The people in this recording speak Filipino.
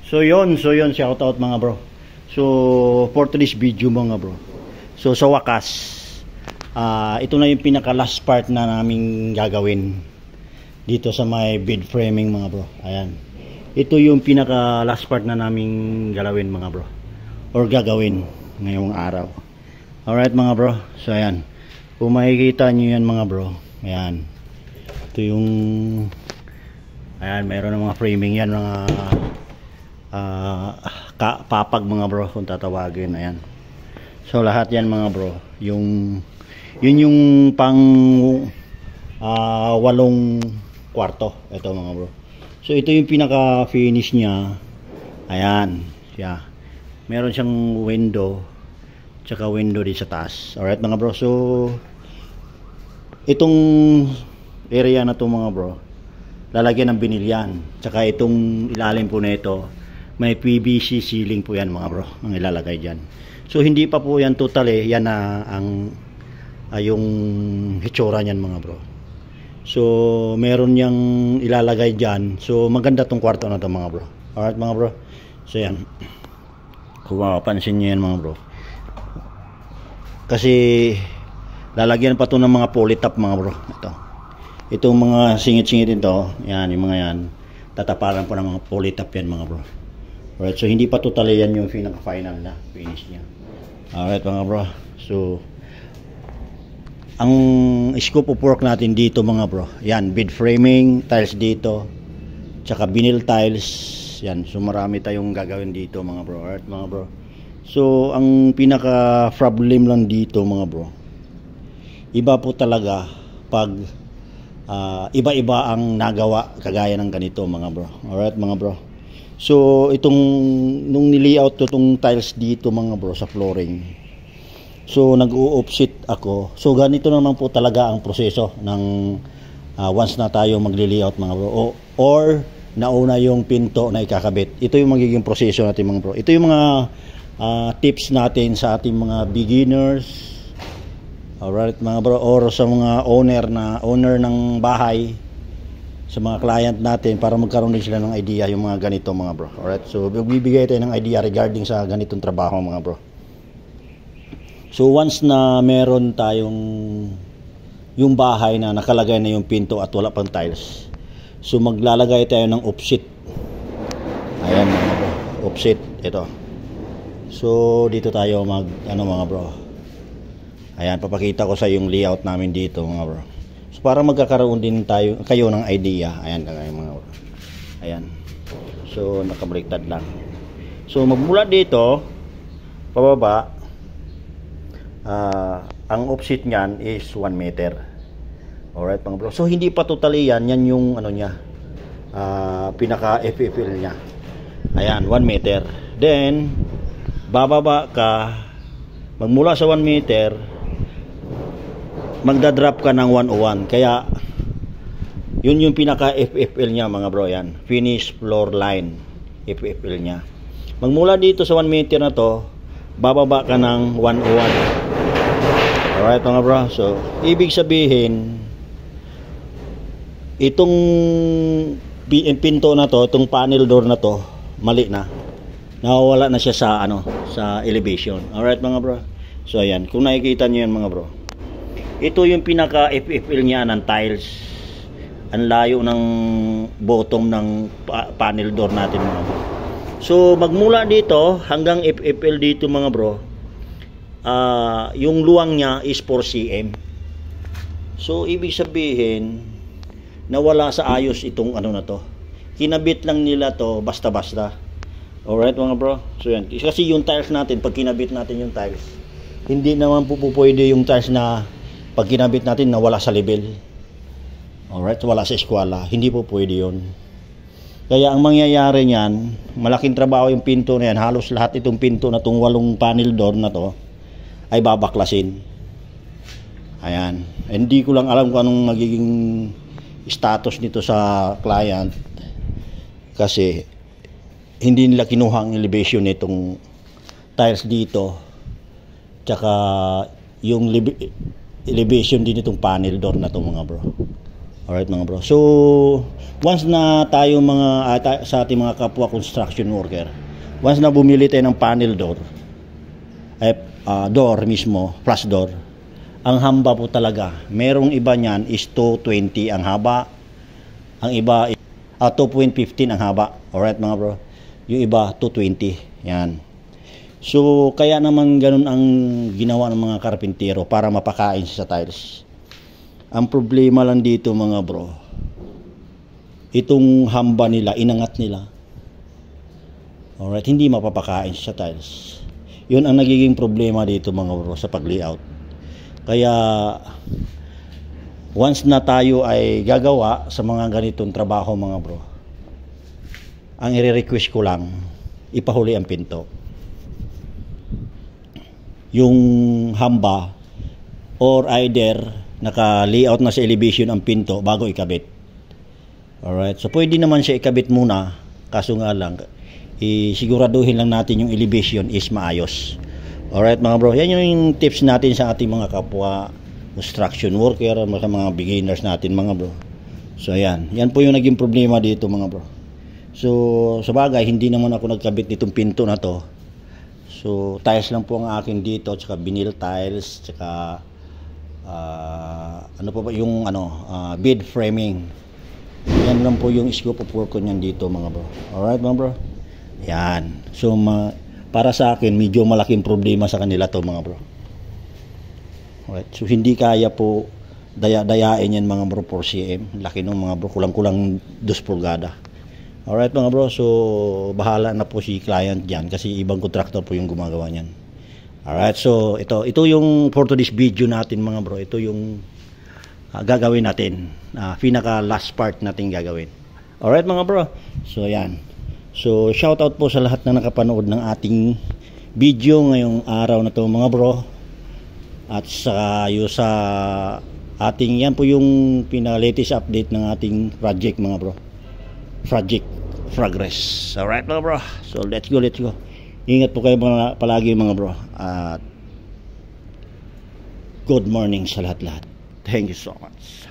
So yun, shout out mga bro. So for today's video mga bro. So sa wakas, ito na yung pinaka last part na naming gagawin dito sa may bed framing mga bro. Ayan. Ito yung pinaka last part na naming galawin mga bro. Or gagawin ngayong araw. Alright mga bro. So ayan. Kung makikita nyo yan mga bro. Ayan. Ito yung ayan, mayroon ng mga framing yan, mga papag mga bro kung tatawagin. Ayan. So lahat yan mga bro, yun yung pang 8 kwarto ito mga bro. So ito yung pinaka finish nya. Ayan siya, meron siyang window tsaka window di sa taas. Alright mga bro, so itong area na to mga bro, lalagyan ng binilyan, tsaka itong ilalim po na ito may PVC ceiling po yan mga bro ang ilalagay dyan. So hindi pa po yan totally, yan na ang yung hitsura nyan mga bro. So meron yang ilalagay dyan. So maganda tong kwarto na to mga bro. Alright mga bro, so yan, kung mapapansin nyo yan mga bro, kasi lalagyan pa to ng mga polytop mga bro. Itong mga singit-singit ito, yan, yung mga yan, tataparan po ng mga polytop yan mga bro. Alright, so hindi pa totally yan yung pinaka-final na finish niya. Alright mga bro, so ang scope of work natin dito mga bro, yan, bed framing, tiles dito, tsaka vinyl tiles, yan. So marami tayong gagawin dito mga bro. Alright mga bro, so ang pinaka-problem lang dito mga bro, iba po talaga pag iba-iba ang nagawa kagaya ng ganito mga bro. Alright mga bro, so itong nung nilayout to itong tiles dito mga bro sa flooring, so nag-o-offset ako. So ganito naman po talaga ang proseso ng once na tayo magli-layout mga bro, or nauna yung pinto na ikakabit. Ito yung magiging proseso natin mga bro. Ito yung mga tips natin sa ating mga beginners. Alright mga bro, or sa mga owner ng bahay, sa mga client natin, para magkaroon din sila ng idea yung mga ganito mga bro. Alright, so bibigay tayo ng idea regarding sa ganitong trabaho mga bro. So once na meron tayong yung bahay na nakalagay na yung pinto at wala pang tiles, so maglalagay tayo ng offset. Ayan mga bro, offset ito. So dito tayo mga bro. Ayan, papakita ko sa yung layout namin dito mga bro. So para magkakaroon din kayo ng idea. Ayan mga bro. Ayan. So nakabaliktad lang. So magmula dito pababa, ang offset niyan is 1 meter. Alright mga bro. So hindi pa totally yan yung ano niya, pinaka FFL niya. Ayan, 1 meter. Then bababa ka, magmula sa 1 meter magdadrop ka ng 101. Kaya yun yung pinaka FFL nya mga bro. Yan, finish floor line FFL nya. Magmula dito sa 1 meter na to, bababa ka ng 101. Alright mga bro, so ibig sabihin itong pinto na to, itong panel door na to, mali na, nawawala na siya sa sa elevation. Alright mga bro, so ayan, kung nakikita nyo yan mga bro, ito yung pinaka FFL nya ng tiles. Ang layo ng bottom ng panel door natin mga bro. So magmula dito hanggang FFL dito mga bro, yung luwang nya is 4 cm. So ibig sabihin nawala sa ayos itong na to. Kinabit lang nila to basta-basta. Alright mga bro, so yan, kasi yung tiles natin, pag kinabit natin yung tiles, hindi naman po pwede yung tiles na pag kinabit natin na wala sa level. Alright, wala sa eskwala, hindi po pwede yun. Kaya ang mangyayari niyan, malaking trabaho yung pinto na yan. Halos lahat itong pinto na itong 8 panel door na to ay babaklasin. Ayan, hindi ko lang alam kung anong magiging status nito sa client, kasi hindi nila kinuha ang elevation nitong tiles dito, tsaka yung elevation din itong panel door na to mga bro. Alright mga bro. So once na tayo sa ating mga kapwa construction worker, once na bumili tayo ng panel door, door mismo, flush door, ang hamba po talaga, merong iba niyan is 220 ang haba, ang iba 2.15 ang haba. Alright mga bro, yung iba 220. Yan. So kaya naman ganun ang ginawa ng mga karpintero para mapakain sa tiles. Ang problema lang dito mga bro, itong hamba nila, inangat nila. Alright, hindi mapapakain sa tiles. Yun ang nagiging problema dito mga bro sa pag-layout. Kaya once na tayo ay gagawa sa mga ganitong trabaho mga bro, ang i-request ko lang, ipahuli ang pinto. Yung hamba or either naka-layout na sa elevation ang pinto bago ikabit. Alright, so pwede naman siya ikabit muna, kaso nga lang siguraduhin lang natin yung elevation is maayos. Alright mga bro, yan yung tips natin sa ating mga kapwa construction worker, mga beginners natin mga bro. So yan po yung naging problema dito mga bro. So sa bagay, hindi naman ako nagkabit nitong pinto na to. So tiles lang po ang akin dito, tsaka vinyl tiles, tsaka ano pa ba yung bead framing. Yan lang po yung scope of work ko niyan dito mga bro. Alright mga bro, yan. So para sa akin medyo malaking problema sa kanila to mga bro. Alright, so hindi kaya po dayain yan mga bro 4 cm. Laki nung mga bro, kulang-kulang 2 pulgada. Alright mga bro, so bahala na po si client dyan kasi ibang contractor po yung gumagawa niyan. Alright, so ito yung for today's video natin mga bro. Ito yung gagawin natin, pinaka last part natin gagawin. Alright mga bro, so yan. So shout out po sa lahat na nakapanood ng ating video ngayong araw na to mga bro. At sa ating, yan po yung pinaka-latest update ng ating project mga bro. Project progress. Alright mga bro, so let's go. Ingat po kayo palagi mga bro. At good morning sa lahat-lahat. Thank you so much.